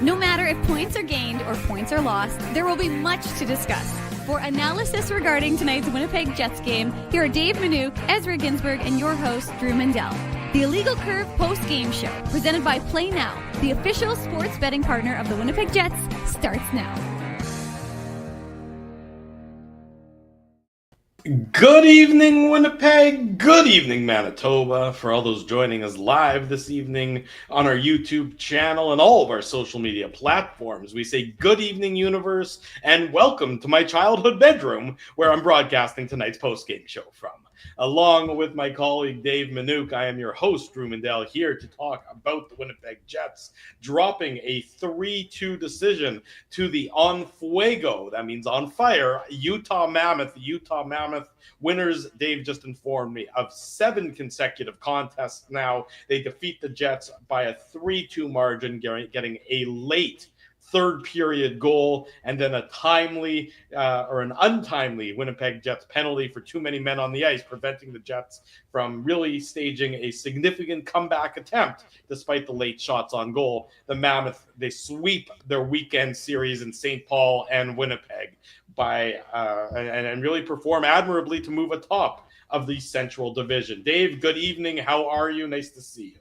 No matter if points are gained or points are lost, there will be much to discuss. For analysis regarding tonight's Winnipeg Jets game, here are Dave Manouk, Ezra Ginsburg, and your host, Drew Mandel. The Illegal Curve post-game show, presented by Play Now, the official sports betting partner of the Winnipeg Jets, starts now. Good evening, Winnipeg. Good evening, Manitoba. For all those joining us live this evening on our YouTube channel and all of our social media platforms, we say good evening, universe, and welcome to my childhood bedroom where I'm broadcasting tonight's post-game show from. Along with my colleague Dave Manouk, I am your host, Drew Mandel, here to talk about the Winnipeg Jets dropping a 3-2 decision to the on fuego, that means on fire, Utah Mammoth. The Utah Mammoth winners, Dave just informed me, of 7 consecutive contests now. They defeat the Jets by a 3-2 margin, getting a late third period goal and then a timely or an untimely Winnipeg Jets penalty for too many men on the ice, preventing the Jets from really staging a significant comeback attempt despite the late shots on goal. The Mammoth, they sweep their weekend series in St. Paul and Winnipeg by and really perform admirably to move atop of the Central Division. Dave, good evening. How are you? Nice to see you.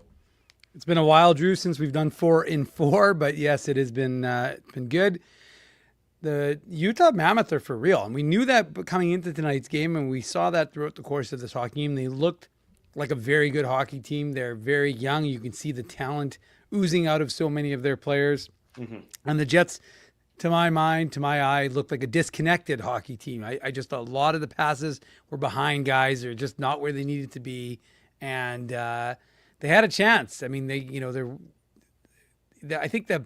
It's been a while, Drew, since we've done 4 in 4, but yes, it has been good. The Utah Mammoth are for real, and we knew that coming into tonight's game, and we saw that throughout the course of this hockey game. They looked like a very good hockey team. They're very young. You can see the talent oozing out of so many of their players. Mm-hmm. And the Jets, to my mind, to my eye, looked like a disconnected hockey team. I just thought a lot of the passes were behind guys. They're just not where they needed to be, and they had a chance. I mean, I think the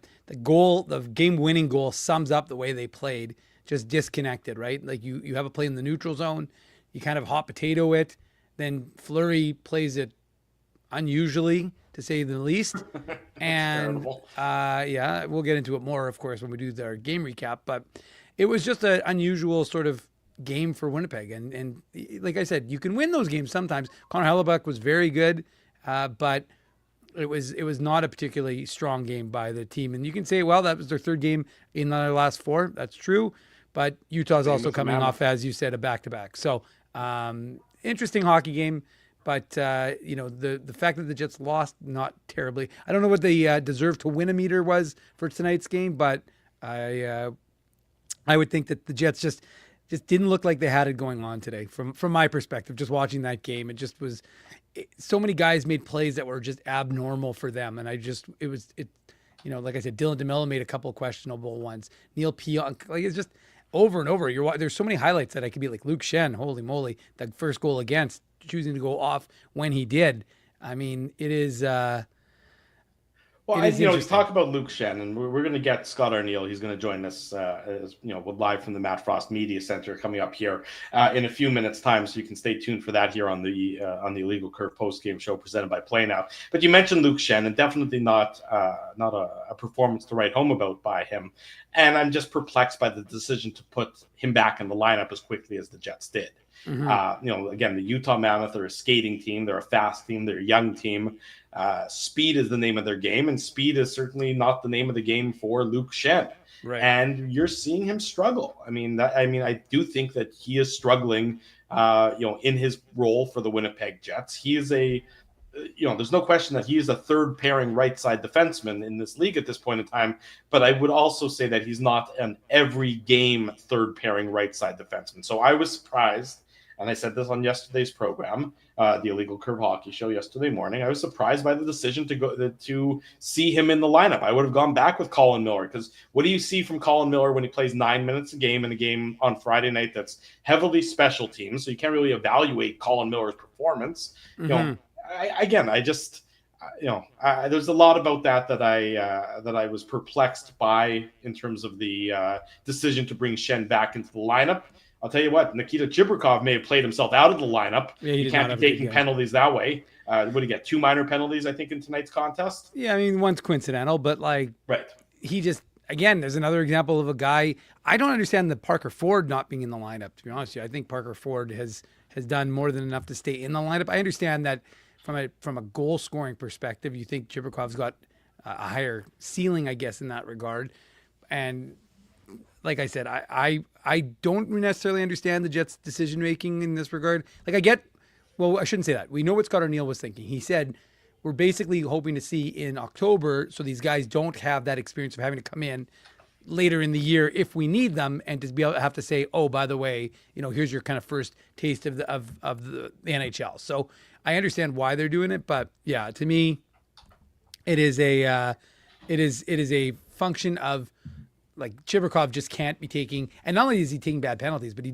game-winning goal sums up the way they played, just disconnected, right? Like you have a play in the neutral zone, you kind of hot potato it, then Fleury plays it unusually, to say the least. And yeah, we'll get into it more, of course, when we do our game recap. But it was just an unusual sort of game for Winnipeg. And like I said, you can win those games sometimes. Connor Hellebuck was very good. But it was not a particularly strong game by the team. And you can say, well, that was their third game in their last 4. That's true. But Utah's also coming off, as you said, a back-to-back. So interesting hockey game. But, the fact that the Jets lost, not terribly. I don't know what the deserve to win a meter was for tonight's game, but I would think that the Jets just didn't look like they had it going on today. From my perspective, just watching that game, it just was so many guys made plays that were just abnormal for them. And like I said, Dylan DeMello made a couple of questionable ones. Neil Pionk, like it's just over and over. There's so many highlights that I could be like Luke Shen, holy moly, that first goal against, choosing to go off when he did. I mean, it is. Well, let's talk about Luke Shen, and we're going to get Scott Arneal. He's going to join us, live from the Matt Frost Media Center coming up here in a few minutes' time. So you can stay tuned for that here on the Illegal Curve post-game show presented by Play Now. But you mentioned Luke Shen, and definitely not a performance to write home about by him. And I'm just perplexed by the decision to put him back in the lineup as quickly as the Jets did. Mm-hmm. Again, the Utah Mammoth are a skating team. They're a fast team. They're a young team. Speed is the name of their game, and speed is certainly not the name of the game for Luke Shen. Right. And you're seeing him struggle. I do think that he is struggling, in his role for the Winnipeg Jets. He is there's no question that he is a third pairing right side defenseman in this league at this point in time. But I would also say that he's not an every game third pairing right side defenseman. So I was surprised. And I said this on yesterday's program, the Illegal Curve Hockey Show yesterday morning. I was surprised by the decision to see him in the lineup. I would have gone back with Colin Miller, because what do you see from Colin Miller when he plays 9 minutes a game in a game on Friday night that's heavily special teams? So you can't really evaluate Colin Miller's performance. Mm-hmm. There's a lot about that I was perplexed by in terms of the decision to bring Shen back into the lineup. I'll tell you what, Nikita Chibrikov may have played himself out of the lineup. Yeah, he can't be taking penalties that way. What did he get? 2 minor penalties, I think, in tonight's contest? Yeah, I mean, one's coincidental, but right. He just, again, there's another example of a guy. I don't understand the Parker Ford not being in the lineup, to be honest with you. I think Parker Ford has done more than enough to stay in the lineup. I understand that from a goal scoring perspective, you think Chibrikov's got higher ceiling, I guess, in that regard. And like I said, I don't necessarily understand the Jets' decision making in this regard. Like I shouldn't say that. We know what Scott Arneal was thinking. He said we're basically hoping to see in October, so these guys don't have that experience of having to come in later in the year if we need them, and to be able to have to say, oh, by the way, here's your kind of first taste of the NHL. So I understand why they're doing it, but yeah, to me, it is a function of, like, Chibrikov just can't be taking, and not only is he taking bad penalties, but he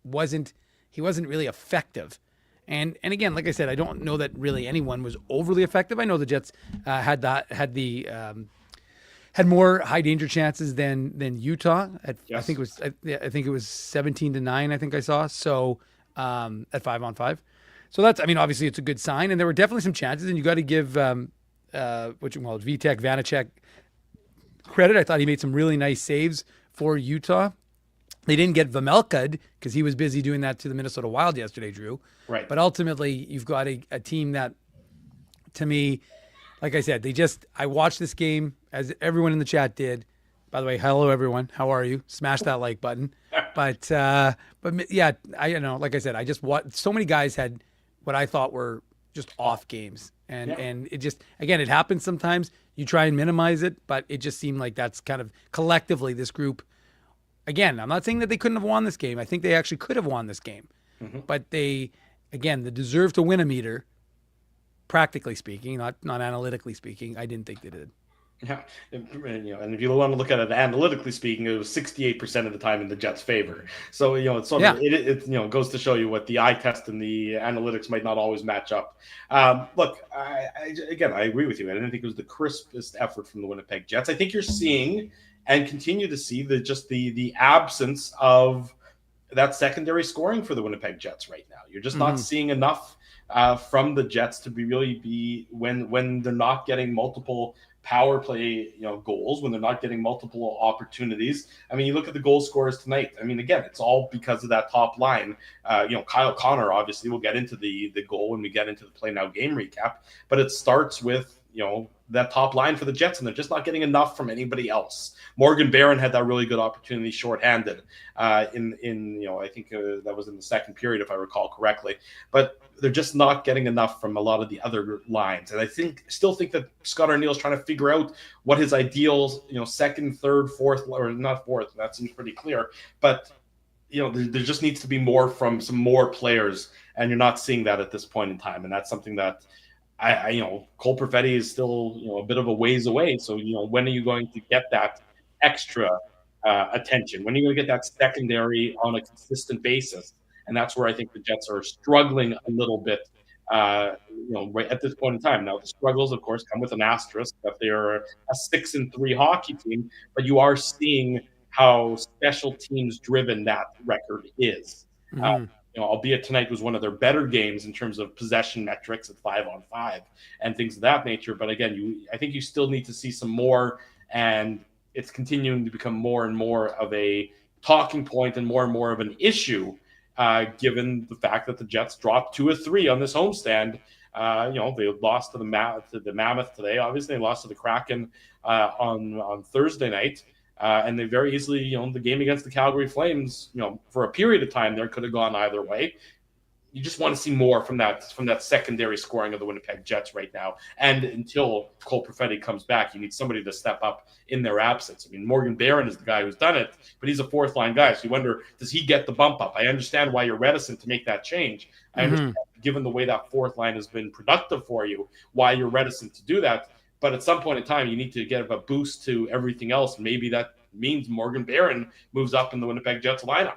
wasn't really effective. And again, like I said, I don't know that really anyone was overly effective. I know the Jets had more high danger chances than Utah. Yes. I think it was 17-9. I think I saw so at 5-on-5. So obviously it's a good sign, and there were definitely some chances. And you got to give Vitek Vanacek credit. I thought he made some really nice saves for Utah. They didn't get Vemelka because he was busy doing that to the Minnesota Wild yesterday, Drew. Right. But ultimately, you've got a team that, to me, like I said, I watched this game as everyone in the chat did. By the way, hello everyone. How are you? Smash that like button. But yeah, like I said, I just watched. So many guys had what I thought were just off games, and it just, again, it happens sometimes. You try and minimize it, but it just seemed like that's kind of collectively this group. Again, I'm not saying that they couldn't have won this game. I think they actually could have won this game. Mm-hmm. But the deserve to win a meter, practically speaking, not analytically speaking, I didn't think they did. Yeah, and if you want to look at it analytically speaking, it was 68% of the time in the Jets' favor. So it's sort of it goes to show you what the eye test and the analytics might not always match up. Look, I agree with you. I didn't think it was the crispest effort from the Winnipeg Jets. I think you're seeing and continue to see the absence of that secondary scoring for the Winnipeg Jets right now. You're just not seeing enough from the Jets to be when they're not getting multiple power play goals, when they're not getting multiple opportunities. I mean, you look at the goal scorers tonight. I mean, again, it's all because of that top line. Kyle Connor, obviously, we'll get into the goal when we get into the Play Now game recap, but it starts with that top line for the Jets, and they're just not getting enough from anybody else. Morgan Barron had that really good opportunity shorthanded in I think that was in the second period, if I recall correctly. But they're just not getting enough from a lot of the other lines. And I still think that Scott Arneal is trying to figure out what his ideal, second, third, fourth, or not fourth. That seems pretty clear. But there just needs to be more from some more players, and you're not seeing that at this point in time. And that's something that Cole Perfetti is still, a bit of a ways away. So, when are you going to get that extra attention? When are you going to get that secondary on a consistent basis? And that's where I think the Jets are struggling a little bit, right at this point in time. Now, the struggles, of course, come with an asterisk that they're a 6-3 hockey team, but you are seeing how special teams driven that record is. Mm-hmm. Albeit tonight was one of their better games in terms of possession metrics at 5-on-5 and things of that nature. But again, I think you still need to see some more, and it's continuing to become more and more of a talking point and more of an issue, given the fact that the Jets dropped 2 of 3 on this homestand. They lost to the Mammoth today. Obviously, they lost to the Kraken on Thursday night. And they very easily, the game against the Calgary Flames, for a period of time there could have gone either way. You just want to see more from that secondary scoring of the Winnipeg Jets right now. And until Cole Perfetti comes back, you need somebody to step up in their absence. I mean, Morgan Barron is the guy who's done it, but he's a fourth line guy. So you wonder, does he get the bump up? I understand why you're reticent to make that change. I understand, given the way that fourth line has been productive for you, why you're reticent to do that. But at some point in time, you need to get a boost to everything else. Maybe that means Morgan Barron moves up in the Winnipeg Jets lineup.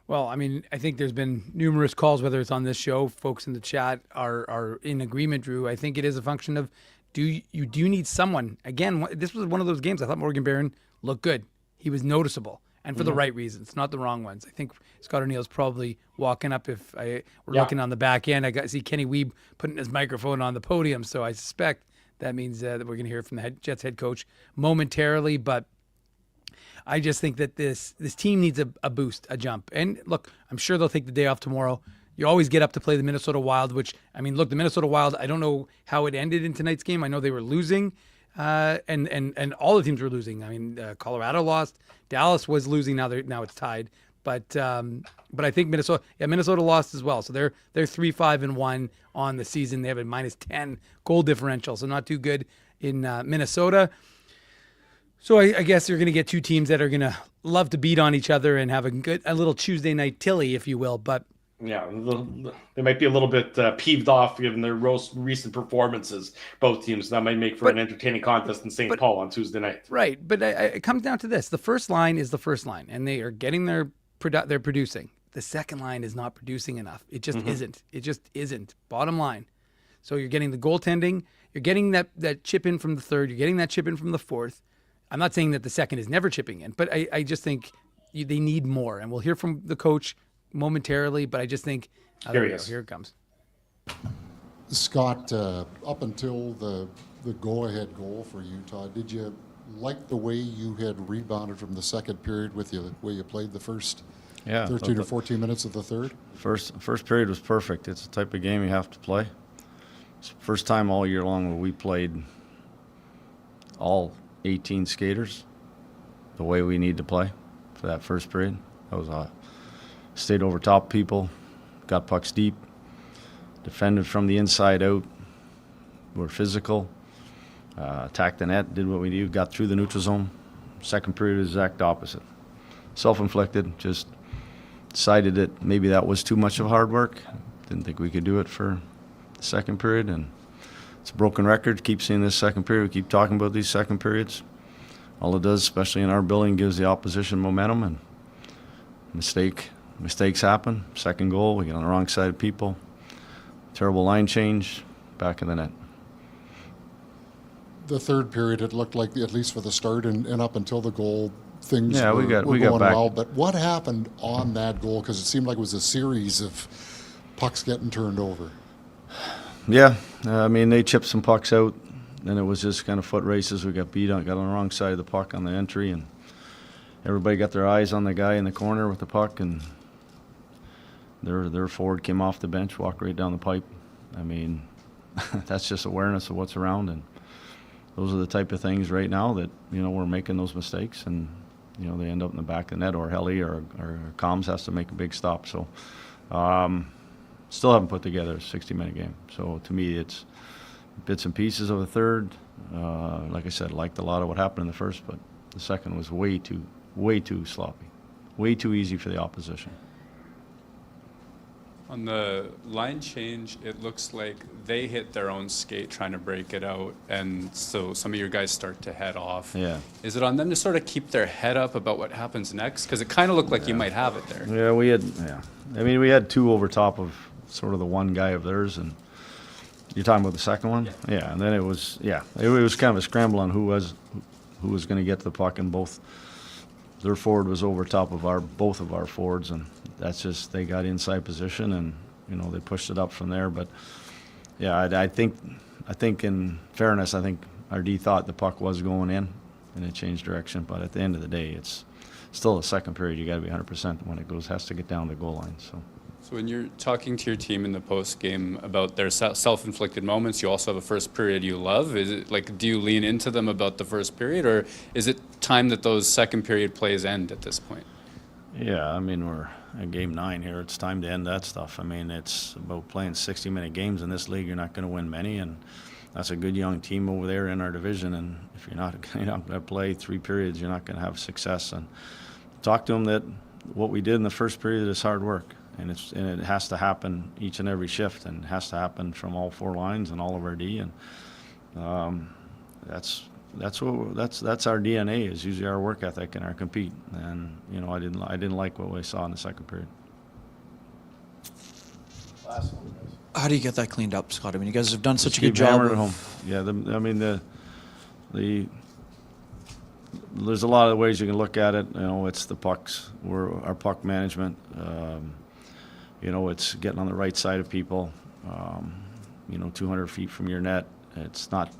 Well, I mean, I think there's been numerous calls, whether it's on this show, folks in the chat are in agreement, Drew. I think it is a function of, do you need someone? Again, this was one of those games I thought Morgan Barron looked good. He was noticeable, and for the right reasons, not the wrong ones. I think Scott Arneal's probably walking up. If we're looking on the back end, I see Kenny Wiebe putting his microphone on the podium, so I suspect that means that we're going to hear from the Jets head coach momentarily. But I just think that this team needs a boost, a jump. And look, I'm sure they'll take the day off tomorrow. You always get up to play the Minnesota Wild, which, I mean, look, the Minnesota Wild, I don't know how it ended in tonight's game. I know they were losing. and all the teams were losing. I mean, Colorado lost, Dallas was losing. Now it's tied. But I think Minnesota lost as well. So they're 3-5-1 on the season. They have a -10 goal differential, so not too good in Minnesota. So I guess you're going to get two teams that are going to love to beat on each other and have a little Tuesday night tilly, if you will. But yeah, they might be a little bit peeved off given their recent performances. Both teams, that might make for an entertaining contest in St. Paul on Tuesday night. Right, but it comes down to this: the first line is the first line, and they are getting they're producing. The second line is not producing enough. It just isn't. It just isn't. Bottom line. So you're getting the goaltending. You're getting that chip in from the third. You're getting that chip in from the fourth. I'm not saying that the second is never chipping in, but I just think they need more. And we'll hear from the coach momentarily, but I just think here it comes. Scott, up until the go-ahead goal for Utah, did you like the way you had rebounded from the second period with the way you played the first 13 or 14 minutes of the third? First period was perfect. It's the type of game you have to play. It's the first time all year long where we played all 18 skaters the way we need to play for that first period. That was stayed over top people, got pucks deep, defended from the inside out, were physical, attacked the net, did what we do, got through the neutral zone. Second period was the exact opposite. Self-inflicted, just decided that maybe that was too much of hard work. Didn't think we could do it for the second period, and it's a broken record. Keep seeing this second period. We keep talking about these second periods. All it does, especially in our building, gives the opposition momentum, and mistakes happen. Second goal, we get on the wrong side of people. Terrible line change, back in the net. The third period, it looked like, at least for the start and up until the goal, things were we going got back. well. But what happened on that goal? Because it seemed like it was a series of pucks getting turned over. Yeah, I mean, they chipped some pucks out, and it was just kind of foot races. We got beat on, got on the wrong side of the puck on the entry, and everybody got their eyes on the guy in the corner with the puck, and their forward came off the bench, walked right down the pipe. I mean, that's just awareness of what's around, and those are the type of things right now that, we're making those mistakes, and, they end up in the back of the net, or Helly or Combs has to make a big stop. So, still haven't put together a 60-minute game. So to me, it's bits and pieces of the third. Like I said, liked a lot of what happened in the first, but the second was way too sloppy, way too easy for the opposition. On the line change, it looks like they hit their own skate trying to break it out, and so some of your guys start to head off. Yeah. Is it on them to sort of keep their head up about what happens next? Because it kind of looked like you might have it there. Yeah, we had two over top of sort of the one guy of theirs, and you're talking about the second one? Yeah, and then it was kind of a scramble on who was going to get to the puck, and their forward was over top of both of our forwards, and that's just, they got inside position, and they pushed it up from there. But yeah, I think in fairness, I think our D thought the puck was going in, and it changed direction. But at the end of the day, it's still a second period. You got to be 100% when it has to get down the goal line. So when you're talking to your team in the post game about their self-inflicted moments, you also have a first period you love. Is it like, do you lean into them about the first period, or is it time that those second period plays end at this point? Yeah, I mean, we're at game 9 here. It's time to end that stuff. I mean, it's about playing 60-minute games in this league. You're not going to win many, and that's a good young team over there in our division. And if you're not going to play 3 periods, you're not going to have success. And talk to them that what we did in the first period is hard work. And it has to happen each and every shift, and it has to happen from all 4 lines and all of our D, and that's our DNA, is usually our work ethic and our compete. And I didn't like what we saw in the second period. Last one, guys. How do you get that cleaned up, Scott? I mean, you guys have done such a good Keep job. hammering it home. Yeah, there's a lot of ways you can look at it. It's the pucks, our puck management. It's getting on the right side of people, 200 feet from your net. It's not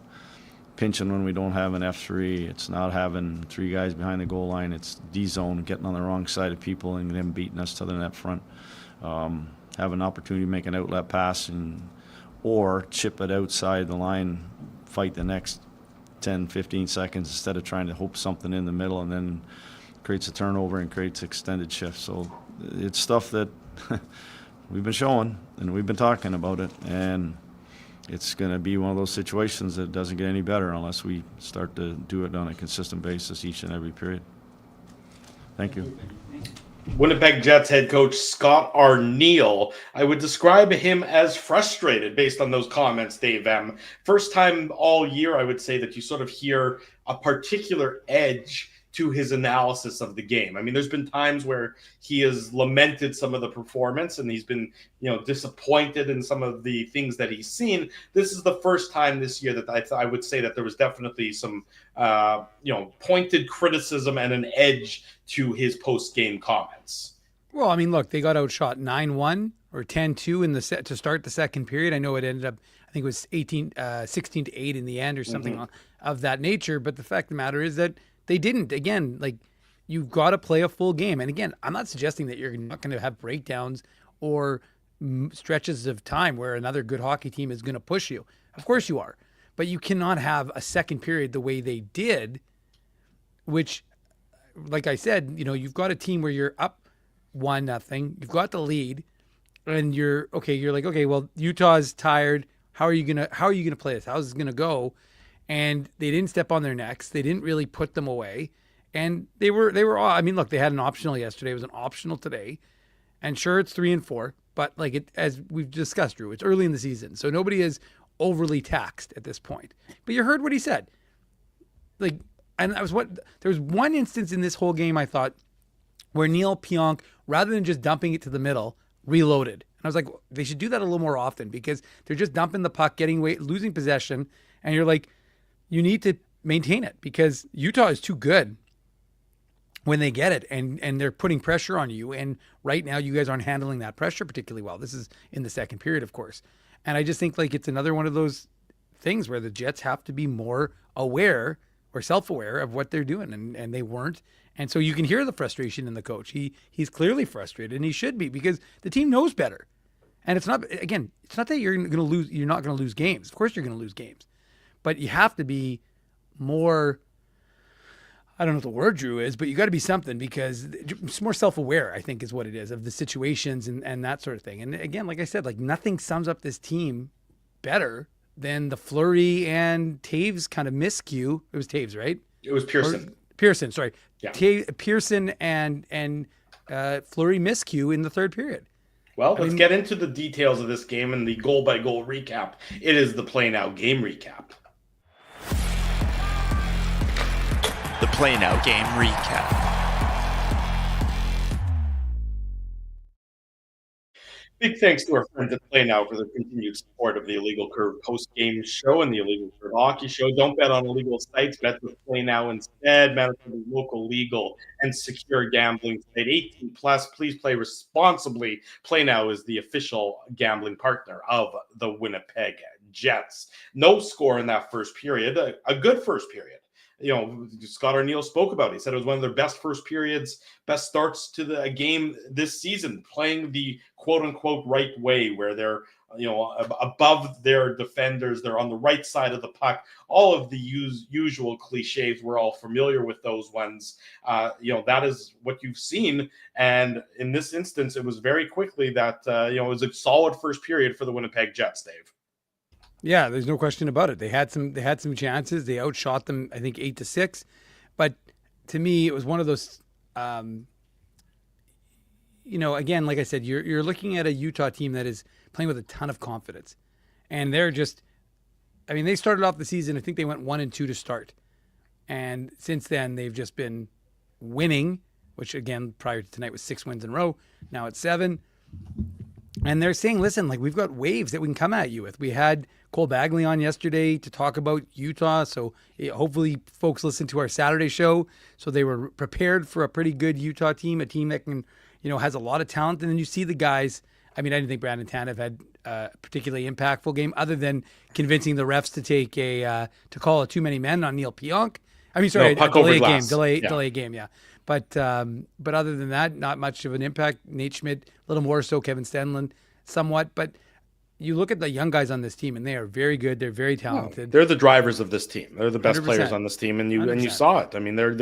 pinching when we don't have an F3. It's not having 3 guys behind the goal line. It's D-zone, getting on the wrong side of people and them beating us to the net front. Have an opportunity to make an outlet pass or chip it outside the line, fight the next 10, 15 seconds instead of trying to hope something in the middle and then creates a turnover and creates extended shifts. So it's stuff that we've been showing and we've been talking about it, and it's going to be one of those situations that doesn't get any better unless we start to do it on a consistent basis each and every period. Thank you. Winnipeg Jets head coach Scott Arneal. I would describe him as frustrated based on those comments, Dave M. First time all year, I would say that you sort of hear a particular edge to his analysis of the game. I mean, there's been times where he has lamented some of the performance and he's been, disappointed in some of the things that he's seen. This is the first time this year that I would say that there was definitely some, pointed criticism and an edge to his post-game comments. Well, I mean, look, they got outshot 9-1 or 10-2 in the set to start the second period. I know it ended up, I think it was 16-8 in the end or something of that nature. But the fact of the matter is that they didn't. Again, like, you've got to play a full game. And again, I'm not suggesting that you're not going to have breakdowns or stretches of time where another good hockey team is going to push you. Of course you are. But you cannot have a second period the way they did, which, like I said, you've got a team where you're up 1-0, you've got the lead, and you're like, okay, well, Utah's tired. How are you gonna play this? How's this gonna go? And they didn't step on their necks. They didn't really put them away. And they were all, I mean, look, they had an optional yesterday. It was an optional today. And sure, it's 3-4, but as we've discussed, Drew, it's early in the season. So nobody is overly taxed at this point. But you heard what he said. And there was one instance in this whole game, I thought, where Neil Pionk, rather than just dumping it to the middle, reloaded. And I was like, they should do that a little more often because they're just dumping the puck, losing possession. And you're like, you need to maintain it because Utah is too good when they get it and they're putting pressure on you. And right now you guys aren't handling that pressure particularly well. This is in the second period, of course. And I just think it's another one of those things where the Jets have to be more aware or self-aware of what they're doing. And they weren't. And so you can hear the frustration in the coach. He's clearly frustrated, and he should be because the team knows better. And it's not that you're going to lose. You're not going to lose games. Of course you're going to lose games. But you have to be more, I don't know what the word, Drew, is, but you got to be something because it's more self-aware, I think, is what it is, of the situations and that sort of thing. And again, like I said, nothing sums up this team better than the Fleury and Taves kind of miscue. It was Taves, right? It was Pearson. Pearson, sorry. Yeah. Pearson and Fleury miscue in the third period. Well, let's get into the details of this game and the goal-by-goal recap. It is the Play Now game recap. The Play Now game recap. Big thanks to our friends at Play Now for their continued support of the Illegal Curve post-game show and the Illegal Curve hockey show. Don't bet on illegal sites. Bet with Play Now instead. Manitoba's local legal and secure gambling site. 18+. Please play responsibly. Play Now is the official gambling partner of the Winnipeg Jets. No score in that first period. A good first period. Scott Arneal spoke about it. He said it was one of their best first periods, best starts to the game this season, playing the quote-unquote right way where they're, above their defenders. They're on the right side of the puck. All of the usual cliches. We're all familiar with those ones. That is what you've seen. And in this instance, it was very quickly that, it was a solid first period for the Winnipeg Jets, Dave. Yeah, there's no question about it. They had some chances. They outshot them, I think, 8-6. But to me, it was one of those, again, like I said, you're looking at a Utah team that is playing with a ton of confidence. And they're just, they started off the season, I think they went 1-2 to start. And since then, they've just been winning, which again, prior to tonight was 6 wins in a row. Now it's 7. And they're saying, listen, we've got waves that we can come at you with. We had Cole Bagley on yesterday to talk about Utah. So hopefully folks listened to our Saturday show. So they were prepared for a pretty good Utah team, a team that can, has a lot of talent. And then you see the guys. I didn't think Brandon Tanev had a particularly impactful game other than convincing the refs to take to call a too many men on Neil Pionk. Delay game. Yeah. But other than that, not much of an impact. Nate Schmidt, a little more so. Kevin Stenlund, somewhat. But, you look at the young guys on this team, and they are very good. They're very talented. They're the drivers of this team. They're the best 100%. players on this team, and you 100%. saw it. I mean, they're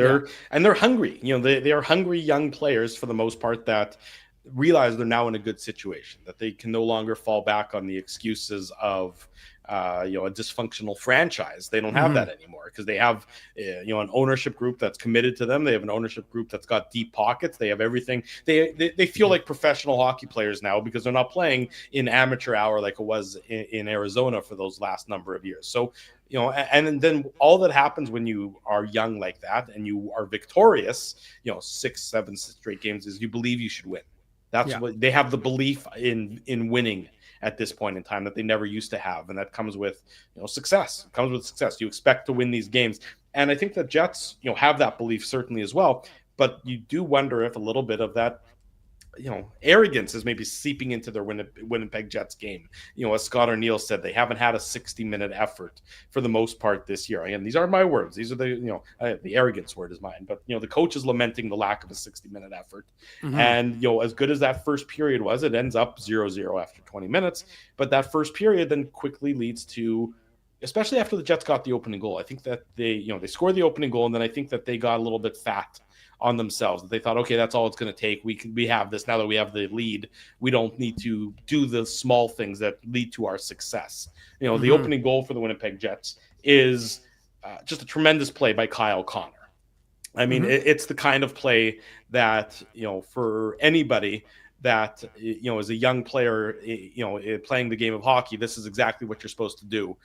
hungry. They are hungry young players for the most part that realize they're now in a good situation, that they can no longer fall back on the excuses of a dysfunctional franchise. They don't have that anymore because they have an ownership group that's committed to them. They have an ownership group that's got deep pockets. They have everything. They feel like professional hockey players now because they're not playing in amateur hour like it was in Arizona for those last number of years. So and then all that happens when you are young like that and you are victorious, 6-7 straight games, is you believe you should win. That's what they have, the belief in winning at this point in time that they never used to have. And that comes with, success. It comes with success. You expect to win these games. And I think the Jets, have that belief certainly as well. But you do wonder if a little bit of that, arrogance is maybe seeping into their Winnipeg Jets game. As Scott Arneal said, they haven't had a 60-minute effort for the most part this year. Again, these aren't my words. These are the arrogance word is mine. But, the coach is lamenting the lack of a 60-minute effort. And, as good as that first period was, it ends up 0-0 after 20 minutes. But that first period then quickly leads to, especially after the Jets got the opening goal, I think that they scored the opening goal, and then I think that they got a little bit fat on themselves. They thought, okay, that's all it's going to take. We have this now that we have the lead. We don't need to do the small things that lead to our success. The opening goal for the Winnipeg Jets is just a tremendous play by Kyle Connor. I mean, it's the kind of play that, for anybody that, as a young player, playing the game of hockey, this is exactly what you're supposed to do.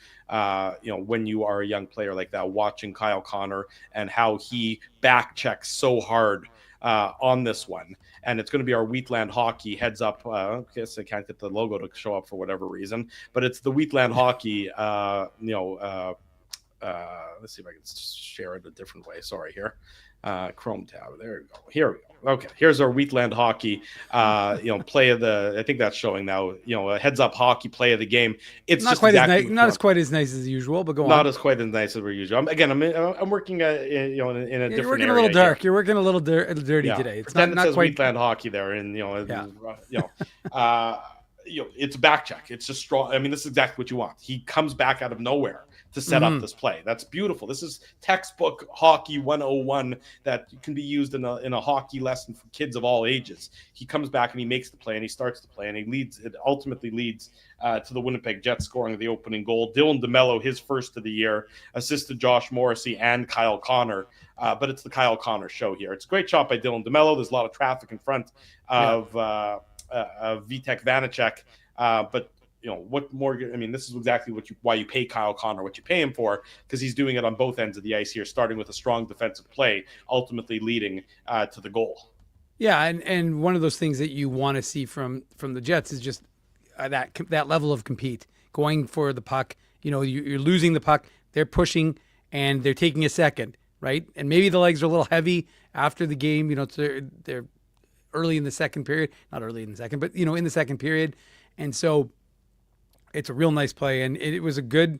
When you are a young player like that, watching Kyle Connor and how he back checks so hard on this one. And it's going to be our Wheatland Hockey heads up. I guess I can't get the logo to show up for whatever reason, but it's the Wheatland Hockey, let's see if I can share it a different way. Sorry here. Chrome tab. There we go. Here we go. Okay. Here's our Wheatland Hockey, play of the, I think that's showing now, a heads up hockey play of the game. It's not just quite exactly as nice, not quite as nice as usual, but go on. Not as quite as nice as we're usual. I'm working, in a different area. You're working a little dark. You're working a little dirty today. It's not says quite Wheatland Hockey there. And, it's a back check. It's just strong. I mean, this is exactly what you want. He comes back out of nowhere to set up this play. That's beautiful. This is textbook hockey 101 that can be used in a hockey lesson for kids of all ages. He comes back and he makes the play and he starts the play and he leads. It ultimately leads to the Winnipeg Jets scoring the opening goal. Dylan DeMello, his first of the year, assisted Josh Morrissey and Kyle Connor. But it's the Kyle Connor show here. It's a great shot by Dylan DeMello. There's a lot of traffic in front of Vitek Vanacek. But what more? I mean, this is exactly why you pay Kyle Connor what you pay him for, because he's doing it on both ends of the ice here, starting with a strong defensive play, ultimately leading to the goal. Yeah, and one of those things that you want to see from the Jets is just that level of compete, going for the puck. You're losing the puck, they're pushing, and they're taking a second, right? And maybe the legs are a little heavy after the game. They're early in the second period, not early in the second, but in the second period, and so it's a real nice play, and it was a good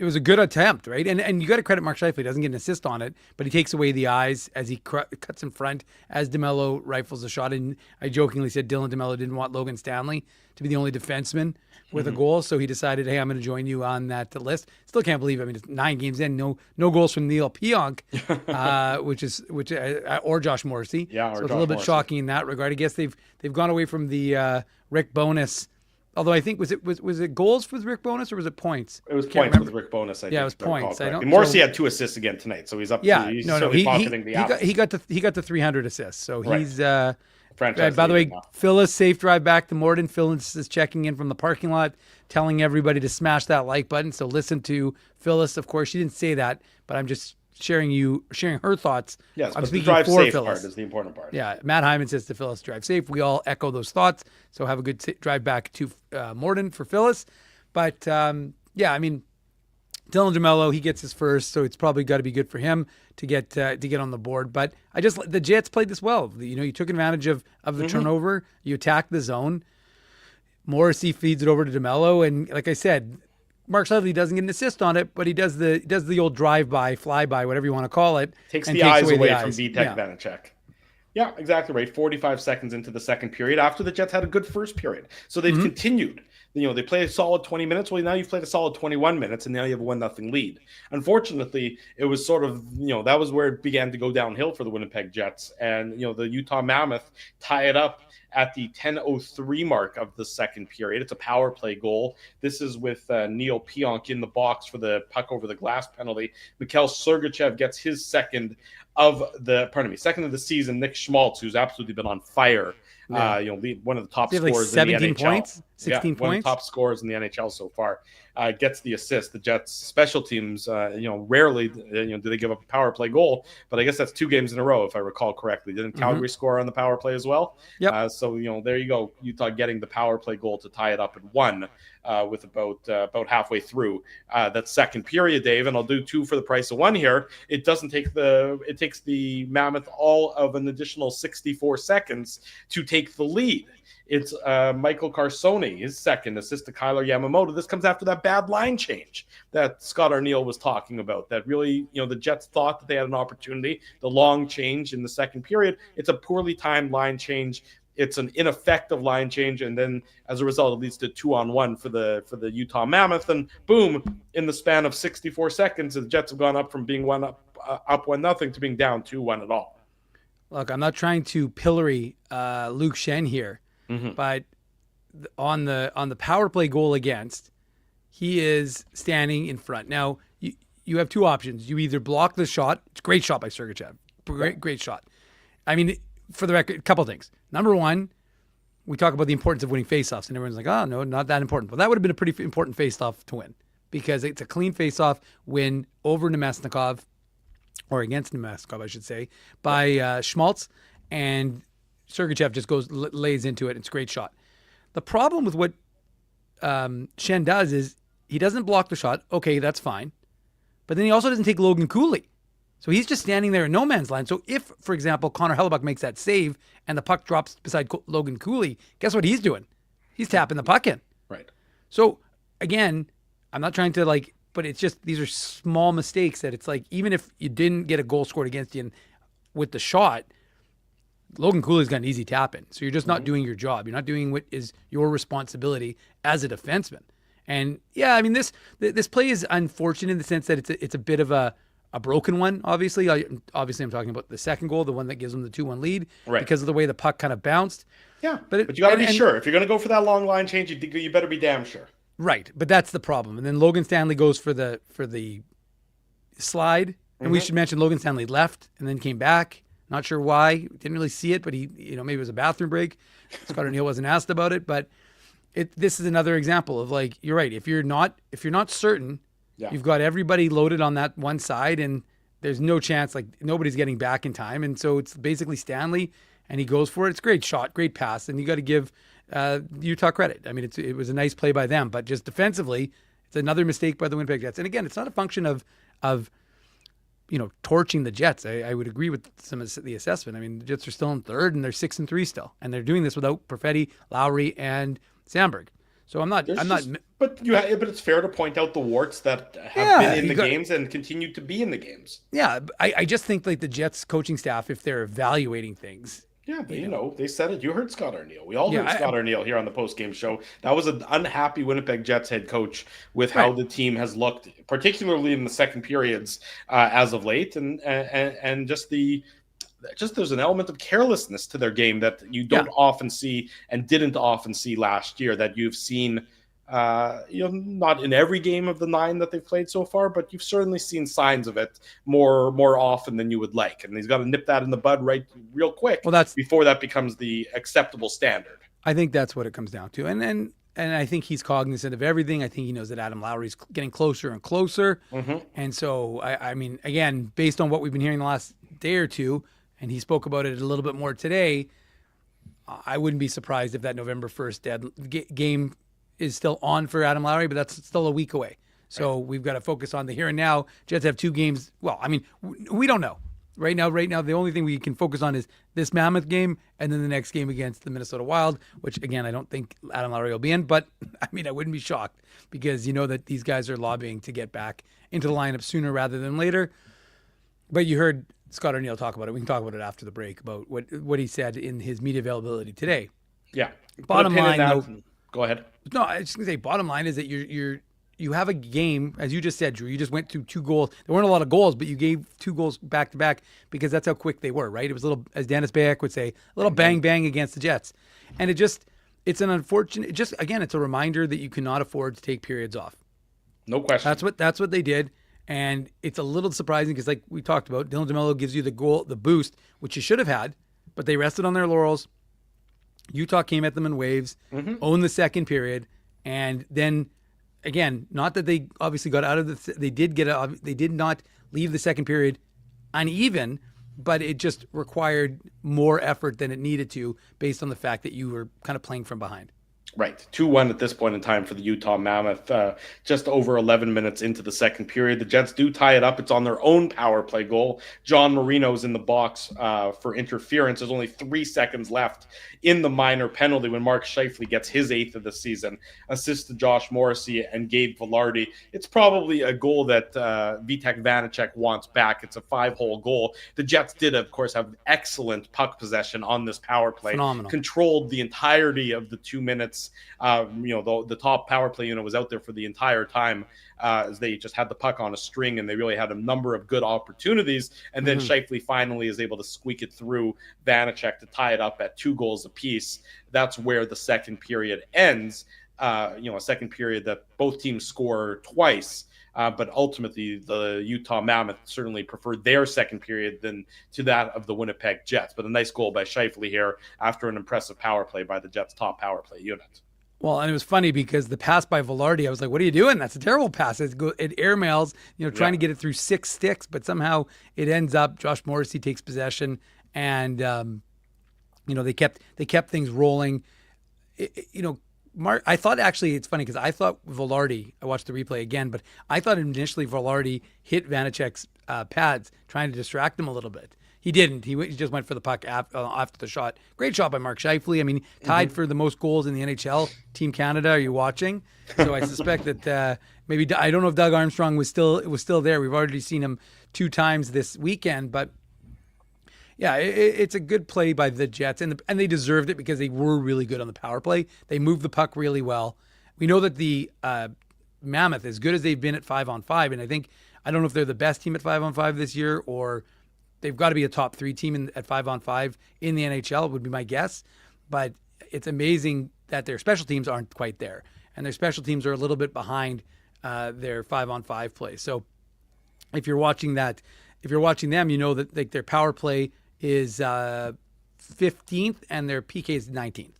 attempt, right? And you got to credit Mark Scheifele. He doesn't get an assist on it, but he takes away the eyes as he cuts in front as DeMello rifles the shot. And I jokingly said Dylan DeMello didn't want Logan Stanley to be the only defenseman with a goal, so he decided, hey, I'm going to join you on that list. Still can't believe. I mean, it's 9 games in, no goals from Neil Pionk, or Josh Morrissey. Yeah, so it's a little bit shocking in that regard. I guess they've gone away from the Rick Bowness. Although I think was it goals with Rick Bowness or was it points? It was points with Rick Bowness. I think. It was points. Morrissey had 2 assists again tonight, so he's up. Yeah, he's pocketing the hours. He got to 300 assists, so he's. Franchise by the way, now. Phyllis, safe drive back to Morden. Phyllis is checking in from the parking lot, telling everybody to smash that like button. So listen to Phyllis. Of course, she didn't say that, but I'm just sharing her thoughts. Yes, I'm but the speaking drive for safe Phyllis. part is the important part. Yeah, Matt Hyman says to Phyllis, drive safe. We all echo those thoughts. So have a good drive back to Morden for Phyllis. But yeah, I mean, Dylan DeMello, he gets his first, so it's probably got to be good for him to get on the board. But the Jets played this well. You took advantage of the turnover. You attacked the zone. Morrissey feeds it over to DeMello, and like I said, Mark Scheifele doesn't get an assist on it, but he does the old drive-by, fly-by, whatever you want to call it. Takes the eyes away from Vitek Vanacek. Yeah, exactly right. 45 seconds into the second period after the Jets had a good first period. So they've continued they play a solid 20 minutes. Well, now you've played a solid 21 minutes, and now you have a 1-0 lead. Unfortunately, it was sort of, that was where it began to go downhill for the Winnipeg Jets. And, the Utah Mammoth tie it up at the 10:03 mark of the second period. It's a power play goal. This is with Neil Pionk in the box for the puck over the glass penalty. Mikhail Sergachev gets his second of the season. Nick Schmaltz, who's absolutely been on fire, one of the top scorers in the NHL. 17 points, 16 points. One of the top scorers in the NHL so far, gets the assist. The Jets special teams, rarely, do they give up a power play goal, but I guess that's 2 games in a row, if I recall correctly. Didn't Calgary score on the power play as well? Yep. So, there you go. Utah getting the power play goal to tie it up at 1 with about halfway through that second period, Dave. And I'll do 2 for the price of 1 here. It takes the Mammoth all of an additional 64 seconds to take the lead. It's Michael Carsoni, his second assist to Kyler Yamamoto. This comes after that bad line change that Scott Arneal was talking about. That really, the Jets thought that they had an opportunity. The long change in the second period. It's a poorly timed line change. It's an ineffective line change, and then as a result, it leads to 2-on-1 for the Utah Mammoth. And boom, in the span of 64 seconds, the Jets have gone up from being up 1-0 to being down 2-1 at all. Look, I'm not trying to pillory Luke Shen here. But on the power play goal against, he is standing in front. Now, you have 2 options. You either block the shot. It's a great shot by Sergachev. Great shot. I mean, for the record, a couple of things. Number 1, we talk about the importance of winning faceoffs, and everyone's like, oh, no, not that important. Well, that would have been a pretty important faceoff to win, because it's a clean faceoff win over Nemesnikov, or against Nemesnikov, I should say, by Schmaltz, and Sergachev just lays into it. It's a great shot. The problem with what Shen does is he doesn't block the shot. Okay, that's fine. But then he also doesn't take Logan Cooley. So he's just standing there in no man's land. So if, for example, Connor Hellebuck makes that save and the puck drops beside Logan Cooley, guess what he's doing? He's tapping the puck in. Right. So, again, I'm not trying to but it's just these are small mistakes that it's like, even if you didn't get a goal scored against you with the shot, Logan Cooley's got an easy tap in. So you're just not doing your job. You're not doing what is your responsibility as a defenseman. And yeah, I mean, this play is unfortunate in the sense that it's a bit of a broken one, obviously. Obviously, I'm talking about the second goal, the one that gives them the 2-1 lead, right, because of the way the puck kind of bounced. Yeah, but you got to be sure. If you're going to go for that long line change, you better be damn sure. Right, but that's the problem. And then Logan Stanley goes for the slide. And we should mention Logan Stanley left and then came back. Not sure why. Didn't really see it, but he, maybe it was a bathroom break. Scott Arneal wasn't asked about it, but this is another example of you're right. If you're not certain, you've got everybody loaded on that one side, and there's no chance. Nobody's getting back in time, and so it's basically Stanley, and he goes for it. It's a great shot, great pass, and you got to give Utah credit. I mean, it was a nice play by them, but just defensively, it's another mistake by the Winnipeg Jets. And again, it's not a function of torching the Jets. I would agree with some of the assessment. I mean, the Jets are still in third, and they're 6-3 still, and they're doing this without Perfetti, Lowry, and Sandberg. So but it's fair to point out the warts that have been in the games and continue to be in the games. Yeah, I just think the Jets coaching staff, if they're evaluating things. Yeah, but they said it. You heard Scott Arneal. We all heard Scott Arneal here on the post-game show. That was an unhappy Winnipeg Jets head coach with how the team has looked, particularly in the second periods as of late, and just there's an element of carelessness to their game that you don't often see and didn't often see last year, that you've seen not in every game of the 9 that they've played so far, but you've certainly seen signs of it more often than you would like. And he's got to nip that in the bud real quick before that becomes the acceptable standard. I think that's what it comes down to. And I think he's cognizant of everything. I think he knows that Adam Lowry's getting closer and closer. And so, I mean, again, based on what we've been hearing the last day or two, and he spoke about it a little bit more today, I wouldn't be surprised if that November 1st game is still on for Adam Lowry, but that's still a week away. So we've got to focus on the here and now. Jets have 2 games. Well, I mean, we don't know. Right now, the only thing we can focus on is this Mammoth game and then the next game against the Minnesota Wild, which, again, I don't think Adam Lowry will be in. But, I mean, I wouldn't be shocked because you know that these guys are lobbying to get back into the lineup sooner rather than later. But you heard Scott Arneal talk about it. We can talk about it after the break, about what he said in his media availability today. Yeah. Bottom line, though, Go ahead. No, I was just gonna say, bottom line is that you have a game, as you just said, Drew. You just went through 2 goals. There weren't a lot of goals, but you gave 2 goals back to back because that's how quick they were, right? It was a little, as Dennis Bayek would say, a little bang bang against the Jets, and it's an unfortunate. Again, it's a reminder that you cannot afford to take periods off. No question. That's what they did, and it's a little surprising because, like we talked about, Dylan DeMello gives you the boost, which you should have had, but they rested on their laurels. Utah came at them in waves, owned the second period, and then again, not that they obviously got out of they did not leave the second period uneven, but it just required more effort than it needed to based on the fact that you were kind of playing from behind. Right. 2-1 at this point in time for the Utah Mammoth. Just over 11 minutes into the second period. The Jets do tie it up. It's on their own power play goal. John Marino's in the box for interference. There's only 3 seconds left in the minor penalty when Mark Scheifele gets his 8th of the season. Assist to Josh Morrissey and Gabe Vilardi. It's probably a goal that Vitek Vanacek wants back. It's a 5-hole goal. The Jets did, of course, have excellent puck possession on this power play. Phenomenal. Controlled the entirety of the 2 minutes. The top power play unit was out there for the entire time as they just had the puck on a string, and they really had a number of good opportunities. And then Scheifele finally is able to squeak it through Vanacek to tie it up at 2 goals apiece. That's where the second period ends. A second period that both teams score twice. But ultimately, the Utah Mammoth certainly preferred their second period than to that of the Winnipeg Jets. But a nice goal by Scheifele here after an impressive power play by the Jets' top power play unit. Well, and it was funny because the pass by Vilardi, I was like, what are you doing? That's a terrible pass. It airmails, trying to get it through 6 sticks, but somehow it ends up, Josh Morrissey takes possession, and, they kept things rolling. I thought actually it's funny because I thought Vilardi, I watched the replay again, but I thought initially Vilardi hit Vanacek's pads trying to distract him a little bit. He didn't. He just went for the puck after the shot. Great shot by Mark Scheifele. I mean, tied for the most goals in the NHL. Team Canada, are you watching? So I suspect that maybe, I don't know if Doug Armstrong was still there. We've already seen him 2 times this weekend, but yeah, it's a good play by the Jets, and they deserved it because they were really good on the power play. They moved the puck really well. We know that the Mammoth, as good as they've been at 5-on-5, and I don't know if they're the best team at 5-on-5 this year, or they've got to be a top 3 team at 5-on-5 in the NHL, would be my guess. But it's amazing that their special teams aren't quite there, and their special teams are a little bit behind their 5-on-5 play. So if you're watching them, you know that their power play is 15th and their PK is 19th.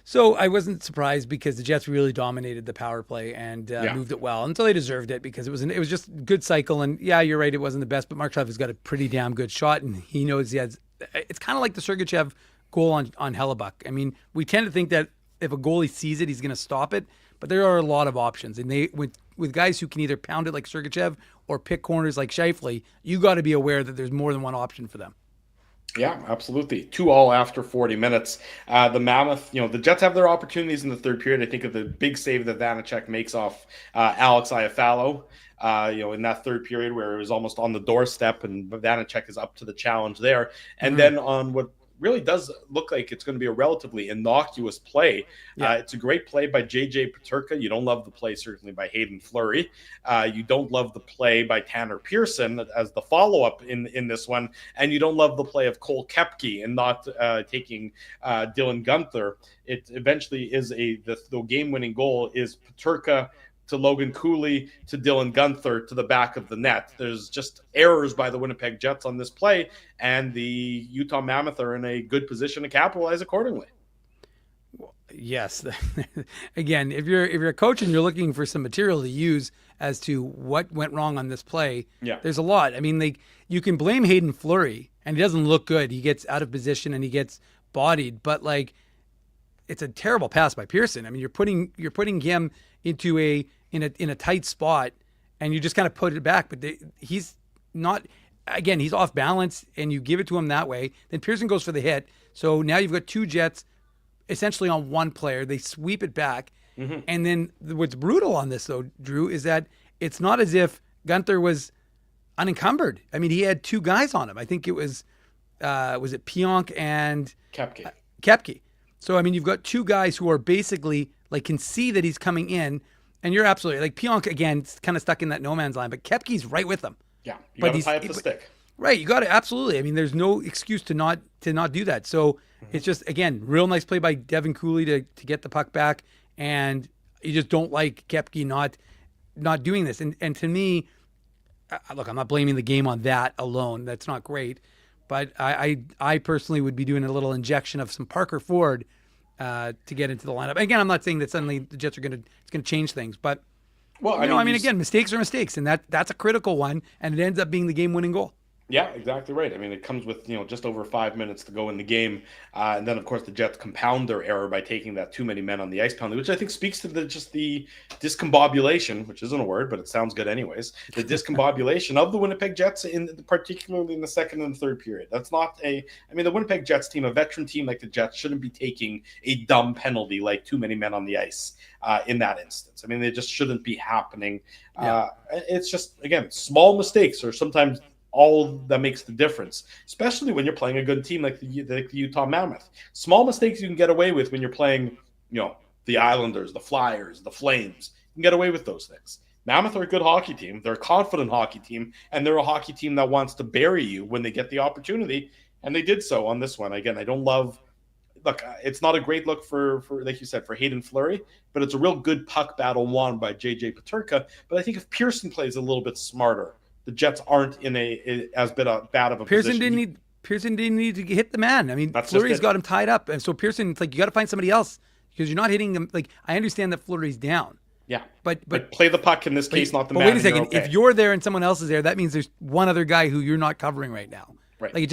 So I wasn't surprised because the Jets really dominated the power play and moved it well. And so they deserved it because it was just a good cycle. And yeah, you're right, it wasn't the best, but Mark Scheifele's got a pretty damn good shot, and he knows he has. It's kind of like the Sergachev goal on Hellebuck. I mean, we tend to think that if a goalie sees it, he's going to stop it, but there are a lot of options. And with guys who can either pound it like Sergachev or pick corners like Scheifele, you got to be aware that there's more than one option for them. Yeah, absolutely. 2-2 after 40 minutes. The Mammoth, the Jets have their opportunities in the third period. I think of the big save that Vanacek makes off Alex Iafallo, in that third period where it was almost on the doorstep, and Vanacek is up to the challenge there. And then on what really does look like it's going to be a relatively innocuous play. It's a great play by J.J. Peterka. You don't love the play, certainly, by Hayden Fleury. You don't love the play by Tanner Pearson as the follow-up in this one. And you don't love the play of Cole Koepke and not taking Dylan Guenther. It eventually is the game-winning goal is Peterka to Logan Cooley to Dylan Guenther to the back of the net. There's just errors by the Winnipeg Jets on this play, and the Utah Mammoth are in a good position to capitalize accordingly. Yes. Again, if you're a coach and you're looking for some material to use as to what went wrong on this play, there's a lot. I mean, you can blame Hayden Fleury, and he doesn't look good. He gets out of position and he gets bodied, but it's a terrible pass by Pearson. I mean, you're putting him into in a tight spot, and you just kind of put it back. But he's not. Again, he's off balance, and you give it to him that way. Then Pearson goes for the hit. So now you've got 2 Jets essentially on one player. They sweep it back, and then what's brutal on this though, Drew, is that it's not as if Guenther was unencumbered. I mean, he had 2 guys on him. I think it was it Pionk and Koepke. Koepke. So, I mean, you've got two guys who are basically like can see that he's coming in, and you're absolutely like Pionk again, kind of stuck in that no man's line, but Koepke's right with him. Yeah, you got to tie up the stick. Right, you got to absolutely. I mean, there's no excuse to not do that. So it's just again, real nice play by Devin Cooley to get the puck back, and you just don't like Koepke not doing this. And to me, look, I'm not blaming the game on that alone. That's not great. But I personally would be doing a little injection of some Parker Ford to get into the lineup. Again, I'm not saying that suddenly the Jets it's going to change things, but again, mistakes are mistakes, and that's a critical one, and it ends up being the game-winning goal. Yeah, exactly right. I mean, it comes with, just over 5 minutes to go in the game. And then, of course, the Jets compound their error by taking that too many men on the ice penalty, which I think speaks to the discombobulation, which isn't a word, but it sounds good anyways, the discombobulation of the Winnipeg Jets, particularly in the second and third period. That's not the Winnipeg Jets team, a veteran team like the Jets, shouldn't be taking a dumb penalty like too many men on the ice in that instance. I mean, they just shouldn't be happening. Yeah. It's just, again, small mistakes are sometimes all that makes the difference, especially when you're playing a good team like the Utah Mammoth. Small mistakes you can get away with when you're playing, the Islanders, the Flyers, the Flames. You can get away with those things. Mammoth are a good hockey team. They're a confident hockey team, and they're a hockey team that wants to bury you when they get the opportunity, and they did so on this one. Again, I don't love – look, it's not a great look for like you said, for Hayden Fleury, but it's a real good puck battle won by J.J. Peterka. But I think if Pearson plays a little bit smarter, the Jets aren't in as bad of a Pearson position. Pearson didn't need to hit the man. I mean, Fleury's got him tied up, and so Pearson, it's like you got to find somebody else because you're not hitting him. Like I understand that Fleury's down. Yeah, but play the puck in this case, not the man. But wait a second, if you're there and someone else is there, that means there's one other guy who you're not covering right now. Right. Like it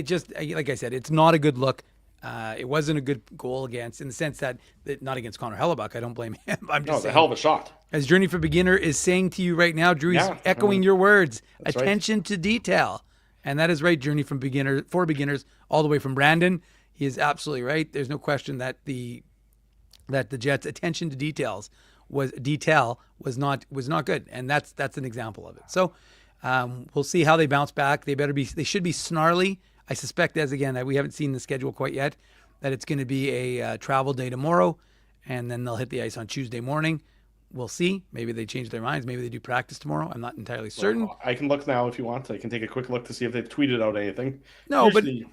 just like I said, it's not a good look. It wasn't a good goal against, in the sense that not against Connor Hellebuck. I don't blame him. I'm just saying, a hell of a shot. As Journey for Beginner is saying to you right now, Drew, he's echoing your words. That's attention to detail. And that is right, Journey for Beginners, all the way from Brandon. He is absolutely right. There's no question that the Jets' attention to detail was not good. And that's an example of it. So we'll see how they bounce back. They should be snarly. I suspect, that we haven't seen the schedule quite yet, that it's going to be a travel day tomorrow, and then they'll hit the ice on Tuesday morning. We'll see. Maybe they change their minds. Maybe they do practice tomorrow. I'm not entirely certain. Well, I can look now if you want. I can take a quick look to see if they've tweeted out anything. No, usually,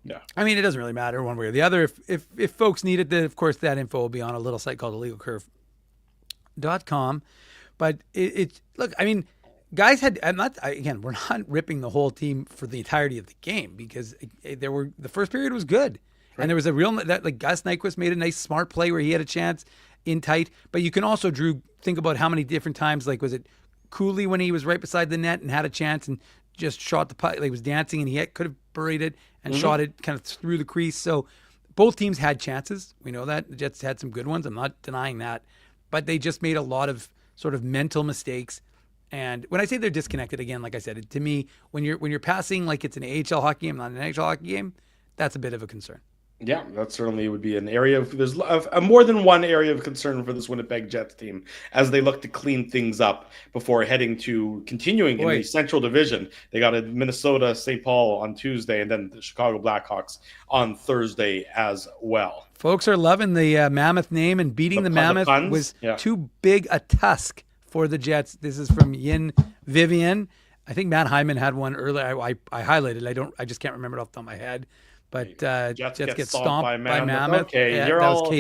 but I mean, it doesn't really matter one way or the other. If folks need it, then of course that info will be on a little site called illegalcurve.com. But look, I mean, guys we're not ripping the whole team for the entirety of the game, because the first period was good. Right. And there was a real, like Gus Nyquist made a nice smart play where he had a chance in tight. But you can also, Drew, think about how many different times, like was it Cooley when he was right beside the net and had a chance and just shot the puck, like he was dancing and he could have buried it and shot it kind of through the crease. So both teams had chances. We know that. The Jets had some good ones. I'm not denying that. But they just made a lot of sort of mental mistakes. And when I say they're disconnected, again, like I said, to me, when you're passing like it's an AHL hockey game, not an NHL hockey game, that's a bit of a concern. Yeah, that certainly would be an area there's more than one area of concern for this Winnipeg Jets team as they look to clean things up before continuing in the Central Division. They got a Minnesota, St. Paul on Tuesday, and then the Chicago Blackhawks on Thursday as well. Folks are loving the Mammoth name, and beating the Mammoth was too big a tusk for the Jets. This is from Yin Vivian. I think Matt Hyman had one earlier. I highlighted. I just can't remember it off the top of my head. But Jets get stomped by Mammoth. Okay, yeah, you're all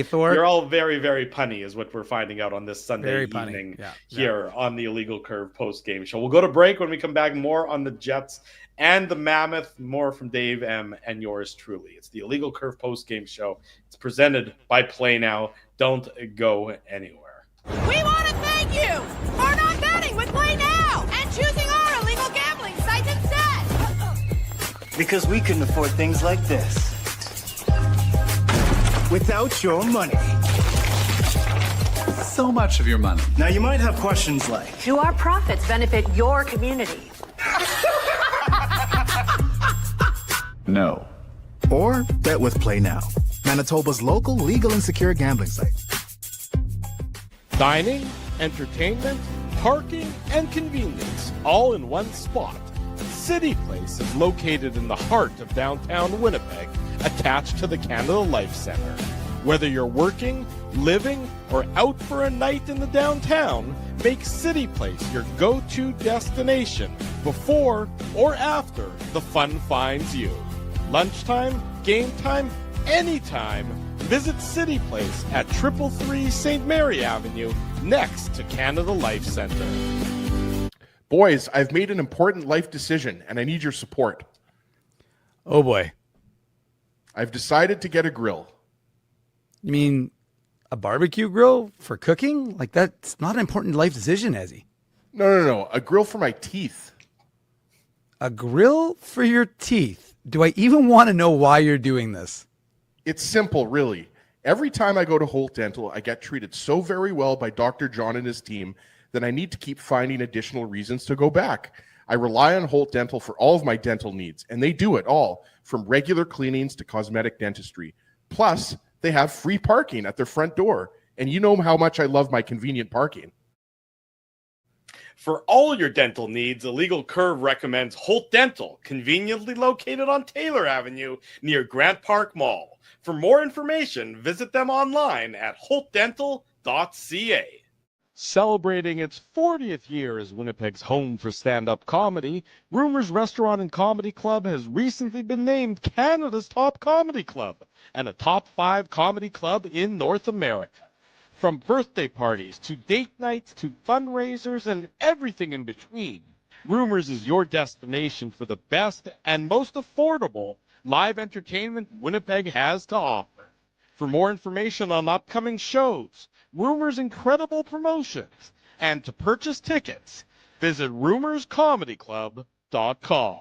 very, very punny is what we're finding out on this Sunday evening here on the Illegal Curve post-game show. We'll go to break. When we come back, more on the Jets and the Mammoth, more from Dave M. and yours truly. It's the Illegal Curve post-game show. It's presented by Play Now. Don't go anywhere. We want to thank you for not betting with Play Now and choosing our illegal gambling site instead. Because we couldn't afford things like this without your money. So much of your money. Now you might have questions like, do our profits benefit your community? No. Or bet with Play Now, Manitoba's local legal and secure gambling site. Dining, entertainment, parking, and convenience, all in one spot. City Place is located in the heart of downtown Winnipeg, attached to the Canada Life Centre. Whether you're working, living, or out for a night in the downtown, make City Place your go-to destination before or after the fun finds you. Lunchtime, game time, anytime, visit City Place at 333 St. Mary Avenue, next to Canada Life Centre. Boys, I've made an important life decision, and I need your support. Oh, boy. I've decided to get a grill. You mean a barbecue grill for cooking? Like, that's not an important life decision, Ezzy. No. A grill for my teeth. A grill for your teeth? Do I even want to know why you're doing this? It's simple, really. Every time I go to Holt Dental, I get treated so very well by Dr. John and his team that I need to keep finding additional reasons to go back. I rely on Holt Dental for all of my dental needs, and they do it all, from regular cleanings to cosmetic dentistry. Plus, they have free parking at their front door, and you know how much I love my convenient parking. For all your dental needs, Illegal Curve recommends Holt Dental, conveniently located on Taylor Avenue near Grant Park Mall. For more information, visit them online at holtdental.ca. Celebrating its 40th year as Winnipeg's home for stand-up comedy, Rumors Restaurant and Comedy Club has recently been named Canada's top comedy club and a top 5 comedy club in North America. From birthday parties to date nights to fundraisers and everything in between, Rumors is your destination for the best and most affordable live entertainment Winnipeg has to offer. For more information on upcoming shows, Rumors' incredible promotions, and to purchase tickets, visit rumorscomedyclub.com.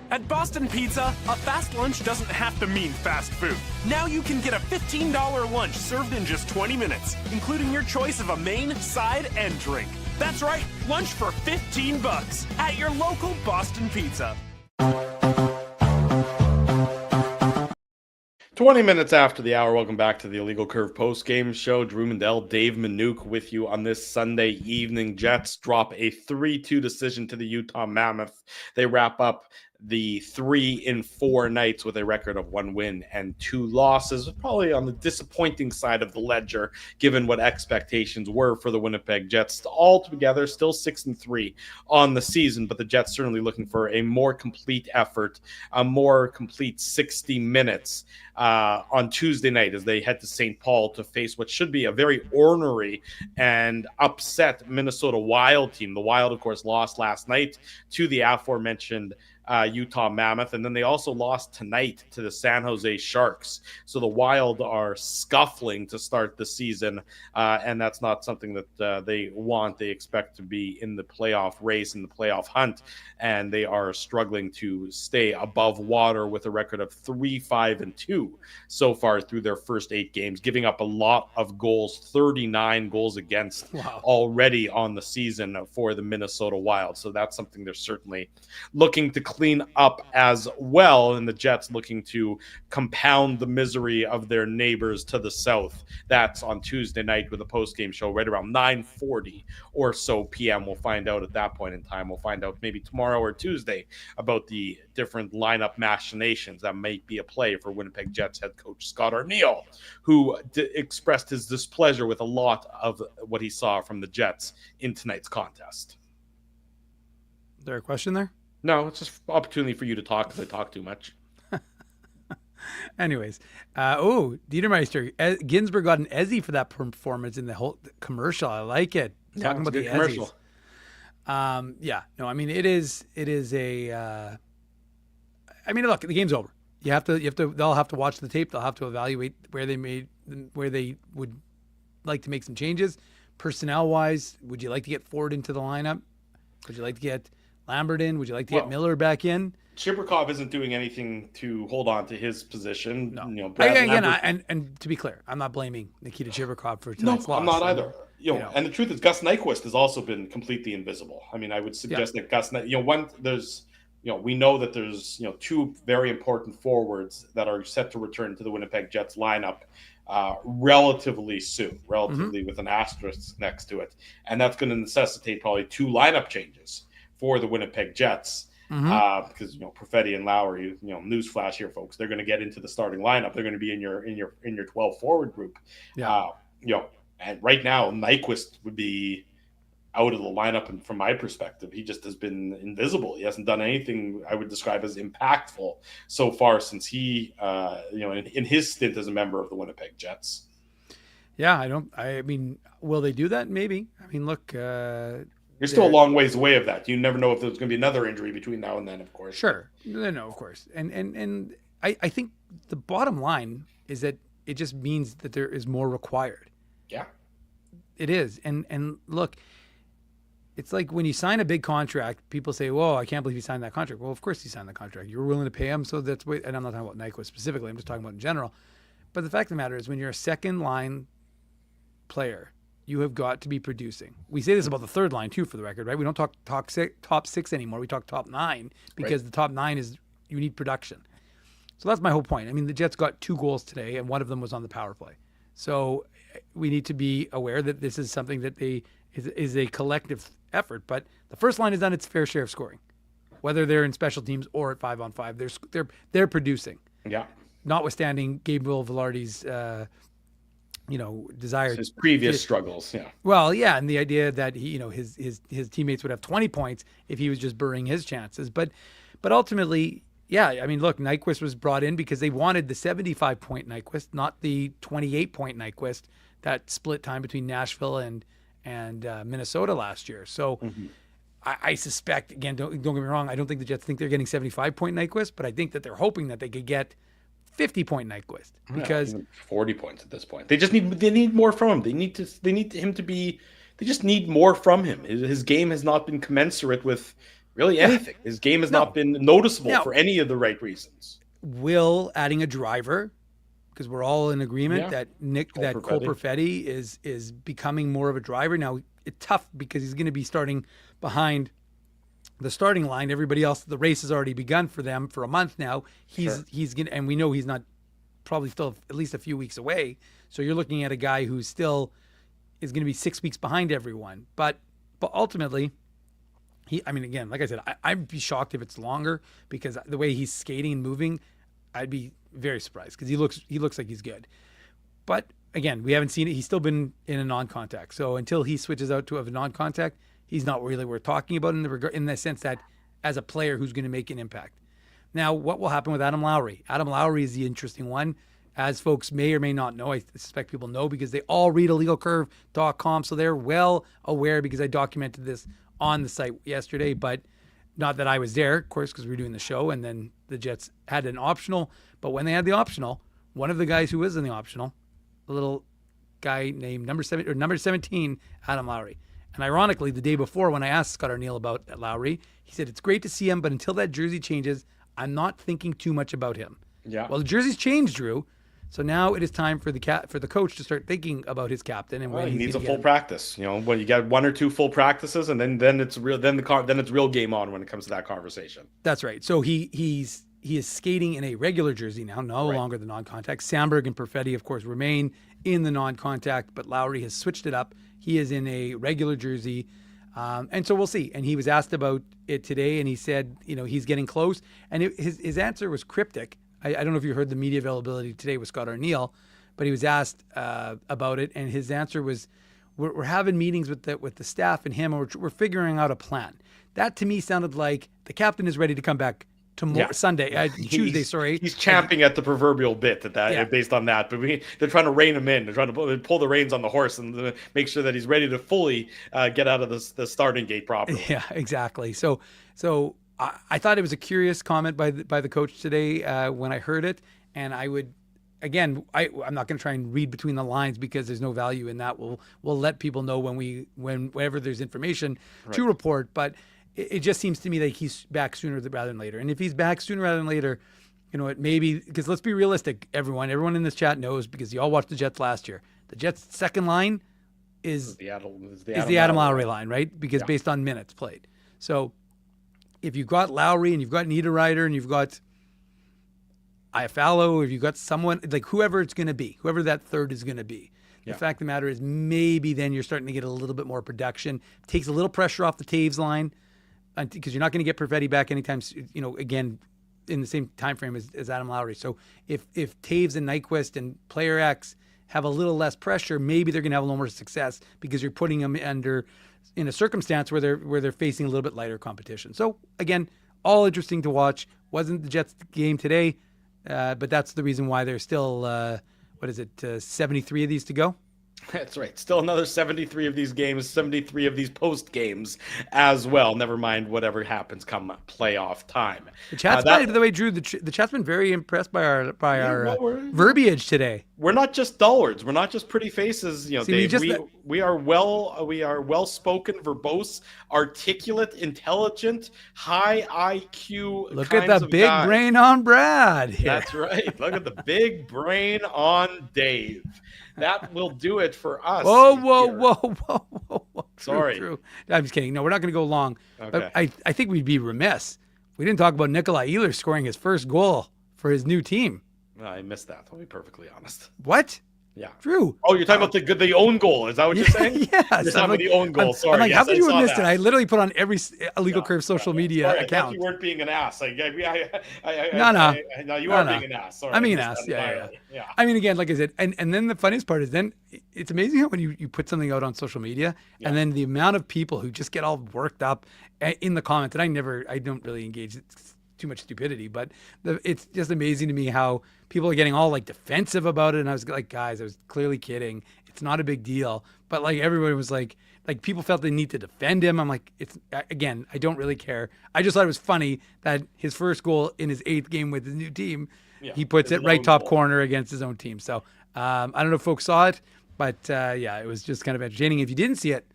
At Boston Pizza, a fast lunch doesn't have to mean fast food. Now you can get a $15 lunch served in just 20 minutes, including your choice of a main, side, and drink. That's right, lunch for $15 at your local Boston Pizza. 20 minutes after the hour, welcome back to the Illegal Curve post-game show. Drew Mandel, Dave Manouk with you on this Sunday evening. Jets drop a 3-2 decision to the Utah Mammoth. They wrap up the 3-4 nights with a record of 1 win and 2 losses, probably on the disappointing side of the ledger, given what expectations were for the Winnipeg Jets. Altogether, still 6-3 on the season, but the Jets certainly looking for a more complete effort, a more complete 60 minutes on Tuesday night as they head to St. Paul to face what should be a very ornery and upset Minnesota Wild team. The Wild, of course, lost last night to the aforementioned Utah Mammoth, and then they also lost tonight to the San Jose Sharks. So the Wild are scuffling to start the season, and that's not something that they want. They expect to be in the playoff race, in the playoff hunt, and they are struggling to stay above water with a record of 3-5-2 so far through their first 8 games, giving up a lot of goals, 39 goals against already on the season for the Minnesota Wild. So that's something they're certainly looking to clean up as well, and the Jets looking to compound the misery of their neighbors to the south. That's on Tuesday night with a post-game show right around 9:40 or so p.m. We'll find out at that point in time. We'll find out maybe tomorrow or Tuesday about the different lineup machinations that might be a play for Winnipeg Jets head coach Scott Arneal, who expressed his displeasure with a lot of what he saw from the Jets in tonight's contest. Is there a question there? No, it's just opportunity for you to talk because I talk too much. Anyways, Dietermeister, Ginsburg got an Ezzy for that performance in the whole commercial. I like it. Yeah, Talking about the commercial. It is a. Look, the game's over. They'll have to watch the tape. They'll have to evaluate where they would like to make some changes. Personnel wise, would you like to get Ford into the lineup? Would you like to get Lambert in? Would you like to get Miller back in? Chibrikov isn't doing anything to hold on to his position. No. And to be clear, I'm not blaming Nikita Chibrikov for tonight's loss. I'm not either. And the truth is, Gus Nyquist has also been completely invisible. I mean, I would suggest that Gus, we know that there's 2 very important forwards that are set to return to the Winnipeg Jets lineup relatively soon, with an asterisk next to it, and that's going to necessitate probably 2 lineup changes for the Winnipeg Jets. because Perfetti and Lowry, newsflash here, folks, they're going to get into the starting lineup. They're going to be in your 12 forward group. And right now Nyquist would be out of the lineup, and from my perspective, he just has been invisible. He hasn't done anything I would describe as impactful so far since he, in his stint as a member of the Winnipeg Jets. Yeah, I mean, will they do that? Maybe. I mean, look, you're still a long ways away of that. You never know if there's going to be another injury between now and then, of course. Sure. No, of course. And I think the bottom line is that it just means that there is more required. Yeah. It is. And look, it's like when you sign a big contract, people say, "Whoa, I can't believe you signed that contract." Well, of course you signed the contract. You were willing to pay him, so that's what. And I'm not talking about Nyquist specifically. I'm just talking about in general. But the fact of the matter is, when you're a second line player, you have got to be producing. We say this about the third line too, for the record, right? We don't talk top six anymore. We talk top nine because the top nine is you need production. So that's my whole point. I mean, the Jets got 2 goals today, and one of them was on the power play. So we need to be aware that this is something that is a collective effort. But the first line has done its fair share of scoring, whether they're in special teams or at 5-on-5. They're producing. Yeah. Notwithstanding Gabriel Velarde's desire, his previous struggles. Yeah. Well, yeah, and the idea that he, his teammates would have 20 points if he was just burying his chances. But ultimately, yeah, I mean, look, Nyquist was brought in because they wanted the 75-point Nyquist, not the 28-point Nyquist that split time between Nashville and Minnesota last year. So I suspect, again, don't get me wrong, I don't think the Jets think they're getting 75-point Nyquist, but I think that they're hoping that they could get 50-point Nyquist because 40 points at this point. They need more from him. They need him to be. They just need more from him. His game has not been commensurate with really anything. His game has not been noticeable for any of the right reasons. Will adding a driver, because we're all in agreement that Cole Perfetti is becoming more of a driver. Now, it's tough because he's going to be starting behind the starting line. Everybody else, the race has already begun for them for a month now. He's going to, and we know he's not probably still at least a few weeks away. So you're looking at a guy who still is going to be 6 weeks behind everyone. But ultimately, again, like I said, I'd be shocked if it's longer because the way he's skating and moving, I'd be very surprised because he looks like he's good. But again, we haven't seen it. He's still been in a non-contact. So until he switches out to a non-contact, he's not really worth talking about in the sense that as a player who's going to make an impact. Now, what will happen with Adam Lowry? Adam Lowry is the interesting one. As folks may or may not know, I suspect people know because they all read illegalcurve.com, so they're well aware because I documented this on the site yesterday, but not that I was there, of course, because we were doing the show, and then the Jets had an optional. But when they had the optional, one of the guys who was in the optional, a little guy named number 17, Adam Lowry. And ironically, the day before when I asked Scott Arneal about Lowry, he said, it's great to see him, but until that jersey changes, I'm not thinking too much about him. Yeah. Well, the jersey's changed, Drew. So now it is time for the coach to start thinking about his captain and when he needs a full practice. When you get 1 or 2 full practices, and then it's real. Then it's real game on when it comes to that conversation. That's right. So he is skating in a regular jersey now, no longer the non-contact. Sandberg and Perfetti, of course, remain in the non-contact, but Lowry has switched it up. He is in a regular jersey, and so we'll see. And he was asked about it today, and he said, he's getting close. And his answer was cryptic. I don't know if you heard the media availability today with Scott Arneal, but he was asked about it, and his answer was, "We're having meetings with the staff and him, and we're figuring out a plan." That to me sounded like the captain is ready to come back tomorrow, Tuesday. Sorry, he's champing at the proverbial bit based on that. But they're trying to rein him in. They're trying to pull the reins on the horse and make sure that he's ready to fully get out of the starting gate properly. Yeah, exactly. So. I thought it was a curious comment by the coach today when I heard it, and I would, again, I'm not going to try and read between the lines because there's no value in that. We'll let people know whenever there's information to report, but it just seems to me that he's back sooner rather than later. And if he's back sooner rather than later, it may be because let's be realistic, everyone in this chat knows because you all watched the Jets last year. The Jets' second line is the Adam Lowry line, right? Because based on minutes played, so. If you've got Lowry and you've got Niederreiter and you've got Iafallo, if you've got someone like whoever it's going to be, whoever that third is going to be, the fact of the matter is maybe then you're starting to get a little bit more production. Takes a little pressure off the Taves line. because you're not going to get Perfetti back anytime, again, in the same time frame as Adam Lowry. So if Taves and Nyquist and player X have a little less pressure, maybe they're going to have a little more success because you're putting them in a circumstance where they're facing a little bit lighter competition. So again, all interesting to watch. Wasn't the Jets game today, but that's the reason why there's still 73 of these to go. That's right. Still another 73 of these games, 73 of these post games as well. Never mind whatever happens come playoff time. The chat's by the way, Drew. The chat's been very impressed by our verbiage today. We're not just dullards. We're not just pretty faces. Dave, we are well spoken, verbose, articulate, intelligent, high IQ. Look at the big brain on Brad here. That's right. Look at the big brain on Dave. That will do it for us. Whoa. Sorry. True. I'm just kidding. No, we're not going to go long. Okay. But I think we'd be remiss. We didn't talk about Nikolai Ehlers scoring his first goal for his new team. I missed that. I'll be perfectly honest. What? Yeah. Drew. Oh, you're talking about the own goal. Is that what you're saying? Yes. You're talking about the own goal. Sorry. I'm like, yes, how could you have missed that. it? I literally put on every Illegal Curve social media Sorry, account. I thought you weren't being an ass. No, you No, are no. being an ass. Sorry, I'm being an ass. Yeah. I mean, again, like I said, and then the funniest part is then it's amazing how when you put something out on social media and then the amount of people who just get all worked up in the comments, and I don't really engage. It's too much stupidity, but it's just amazing to me how people are getting all like defensive about it. And I was like, guys, I was clearly kidding. It's not a big deal. But like everybody was like people felt they need to defend him. I'm like, again, I don't really care. I just thought it was funny that his first goal in his 8th game with his new team, he puts it right top corner against his own team. So I don't know if folks saw it, but it was just kind of entertaining. If you didn't see it,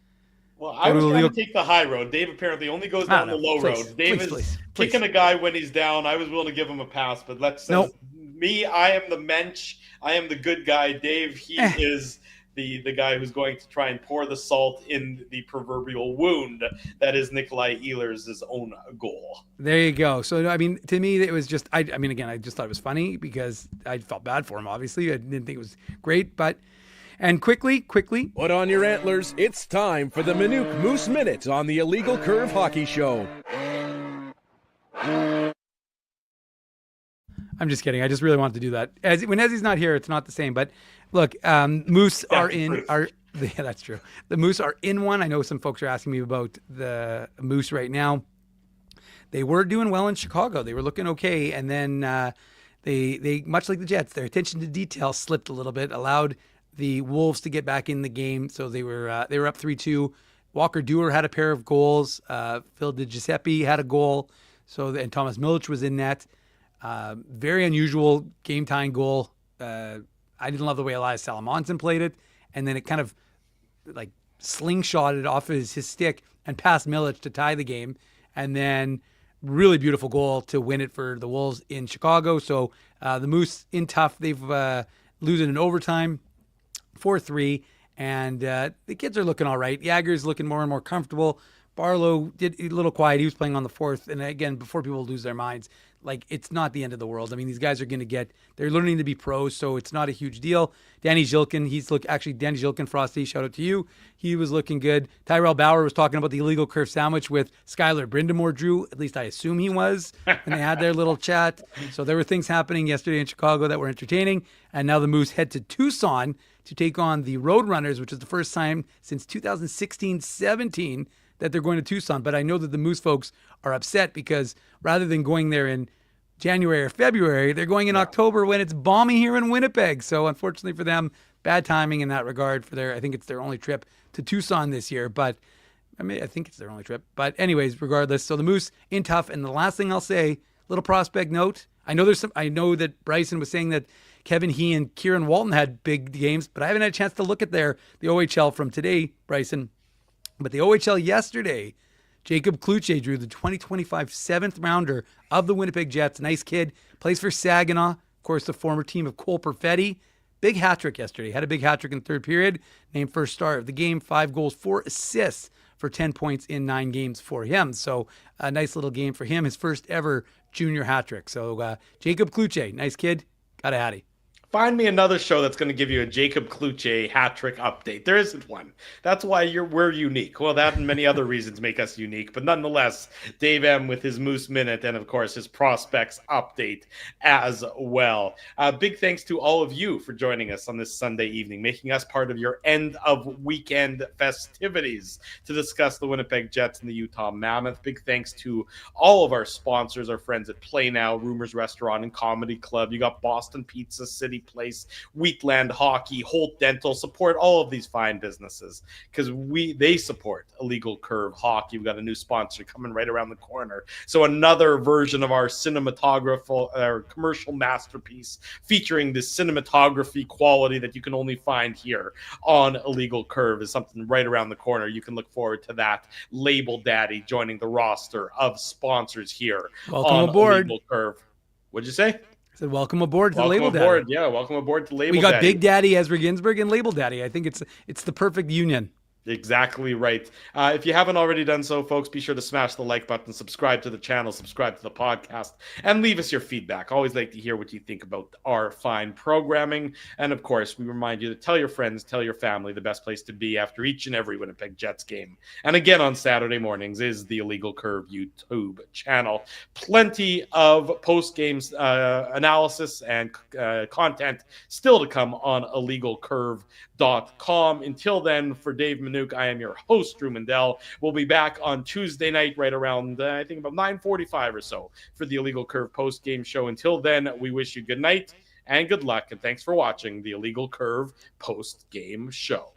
well, I was going to take the high road. Dave apparently only goes down the low road. Dave is kicking a guy when he's down. I was willing to give him a pass, but me, I am the mensch. I am the good guy. Dave, he is the guy who's going to try and pour the salt in the proverbial wound that is Nikolai Ehlers' own goal. There you go. So, I mean, to me, it was just, I just thought it was funny because I felt bad for him, obviously. I didn't think it was great, but... And quickly. Put on your antlers. It's time for the Minute Moose Minute on the Illegal Curve Hockey Show. I'm just kidding. I just really wanted to do that. When Ezzy's not here, it's not the same. But look, Moose are in. Yeah, that's true. The Moose are in one. I know some folks are asking me about the Moose right now. They were doing well in Chicago. They were looking okay, and then they much like the Jets, their attention to detail slipped a little bit, allowed the Wolves to get back in the game. So they were up 3-2. Walker Dewar had a pair of goals. Phil DiGiuseppe had a goal. And Thomas Milic was in net. Very unusual game-tying goal. I didn't love the way Elias Salamonson played it. And then it kind of like slingshotted off his stick and past Milic to tie the game. And then really beautiful goal to win it for the Wolves in Chicago. So the Moose in tough. They've losing in overtime. 4-3, and the kids are looking all right. Jagger's looking more and more comfortable. Barlow did a little quiet. He was playing on the 4th, and again, before people lose their minds, like it's not the end of the world. I mean, these guys are going to they're learning to be pros, so it's not a huge deal. Danny Zhilkin, Danny Zhilkin, Frosty, shout out to you. He was looking good. Tyrell Bauer was talking about the Illegal Curve sandwich with Skylar Brindamore, Drew. At least I assume he was, and they had their little chat. So there were things happening yesterday in Chicago that were entertaining, and now the Moose head to Tucson to take on the Roadrunners, which is the first time since 2016-17 that they're going to Tucson. But I know that the Moose folks are upset because rather than going there in January or February, they're going in October when it's balmy here in Winnipeg. So unfortunately for them, bad timing in that regard I think it's their only trip to Tucson this year. But I think it's their only trip. But anyways, regardless, so the Moose in tough. And the last thing I'll say, little prospect note. I know that Bryson was saying that Kevin He and Kieran Walton had big games, but I haven't had a chance to look at the OHL from today, Bryson. But the OHL yesterday, Jacob Kluche drew the 2025 7th rounder of the Winnipeg Jets. Nice kid, plays for Saginaw, of course, the former team of Cole Perfetti. Big hat trick yesterday. Had a big hat trick in the 3rd period. Named first star of the game, 5 goals, 4 assists for 10 points in 9 games for him. So a nice little game for him, his first ever junior hat trick. So Jacob Kluche, nice kid, got a hattie. Find me another show that's going to give you a Jacob Kluche hat trick update. There isn't one. That's why we're unique. Well, that and many other reasons make us unique. But nonetheless, Dave M with his Moose Minute and, of course, his prospects update as well. Big thanks to all of you for joining us on this Sunday evening, making us part of your end of weekend festivities to discuss the Winnipeg Jets and the Utah Mammoth. Big thanks to all of our sponsors, our friends at Play Now, Rumors Restaurant and Comedy Club. You got Boston Pizza, City Place, Wheatland Hockey, Holt Dental. Support all of these fine businesses because they support Illegal Curve Hockey. We've got a new sponsor coming right around the corner. So another version of our commercial masterpiece featuring this cinematography quality that you can only find here on Illegal Curve is something right around the corner. You can look forward to that. Label Daddy joining the roster of sponsors here. Welcome aboard. Illegal Curve. What'd you say? I said, welcome aboard to welcome Label aboard. Daddy. Yeah, welcome aboard to Label Daddy. We got Daddy. Big Daddy Ezra Ginsburg and Label Daddy. I think it's the perfect union. Exactly right. If you haven't already done so, folks, be sure to smash the like button, subscribe to the channel, subscribe to the podcast, and leave us your feedback. Always like to hear what you think about our fine programming. And of course, we remind you to tell your friends, tell your family the best place to be after each and every Winnipeg Jets game. And again, on Saturday mornings is the Illegal Curve YouTube channel. Plenty of post-game analysis and content still to come on illegalcurve.com. Until then, for Dave Manuk, I am your host, Drew Mandel. We'll be back on Tuesday night right around, I think, about 9:45 or so for the Illegal Curve post-game show. Until then, we wish you good night and good luck, and thanks for watching the Illegal Curve post-game show.